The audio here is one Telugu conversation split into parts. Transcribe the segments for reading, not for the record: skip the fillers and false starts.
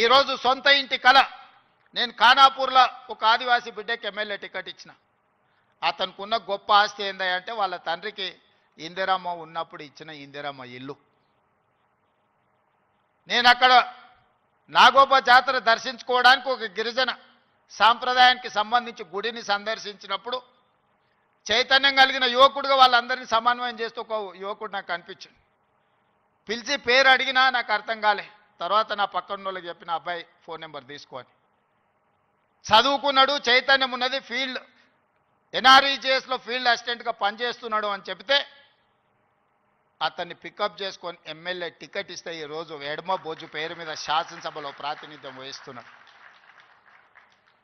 ఈరోజు సొంత ఇంటి కళ. నేను ఖానాపూర్లో ఒక ఆదివాసీ బిడ్డకి ఎమ్మెల్యే టికెట్ ఇచ్చిన. అతనికి ఉన్న గొప్ప ఆస్తి ఏందంటే వాళ్ళ తండ్రికి ఇందిరమ్మ ఉన్నప్పుడు ఇచ్చిన ఇందిరమ్మ ఇల్లు. నేను అక్కడ నాగోబా జాతర దర్శించుకోవడానికి ఒక గిరిజన సాంప్రదాయానికి సంబంధించి గుడిని సందర్శించినప్పుడు చైతన్యం కలిగిన యువకుడుగా వాళ్ళందరినీ సమన్వయం చేస్తూ ఒక యువకుడు నాకు కనిపించింది. పిలిచి పేరు అడిగినా నాకు అర్థం కాలే. తర్వాత నా పక్కన వాళ్ళకి చెప్పిన అబ్బాయి ఫోన్ నెంబర్ తీసుకొని, చదువుకున్నాడు, చైతన్యం ఉన్నది, ఫీల్డ్ ఎన్ఆర్ఈజేఎస్లో ఫీల్డ్ అసిస్టెంట్గా పనిచేస్తున్నాడు అని చెప్తే అతన్ని పికప్ చేసుకొని ఎమ్మెల్యే టికెట్ ఇస్తే ఈరోజు ఎడమ బోజు పేరు మీద శాసనసభలో ప్రాతినిధ్యం వహిస్తున్నాడు.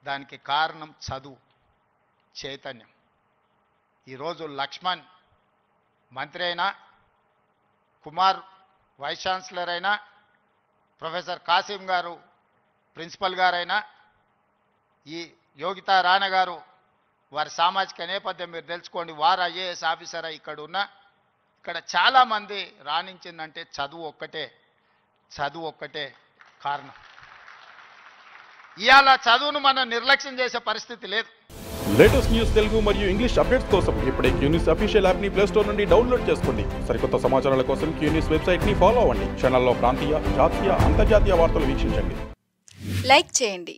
దానికి కారణం చదువు, చైతన్యం. ఈరోజు లక్ష్మణ్ మంత్రి అయినా, కుమార్ వైస్ ఛాన్సలర్ అయినా, ప్రొఫెసర్ కాసిం గారు ప్రిన్సిపల్ గారైనా, ఈ యోగితా రాణా గారు వారి సామాజిక నేపథ్యం మీరు తెలుసుకోండి, వారు ఐఏఎస్ ఆఫీసర్ ఇక్కడ చాలామంది రాణించిందంటే చదువు ఒక్కటే కారణం. ఇవాళ చదువును మనం నిర్లక్ష్యం చేసే పరిస్థితి లేదు. లేటెస్ట్ న్యూస్ తెలుగు మరియు ఇంగ్లీష్ అప్డేట్స్ కోసం ఇప్పుడే క్యూన్యూస్ అఫీషియల్ యాప్ ని ప్లే స్టోర్ నుండి డౌన్లోడ్ చేసుకోండి. సరికొత్త సమాచారాల కోసం క్యూన్యూస్ వెబ్సైట్ ని ఫాలో అవ్వండి. ఛానల్లో ప్రాంతీయ, జాతీయ, అంతర్జాతీయ వార్తలు వీక్షించండి. లైక్ చేయండి.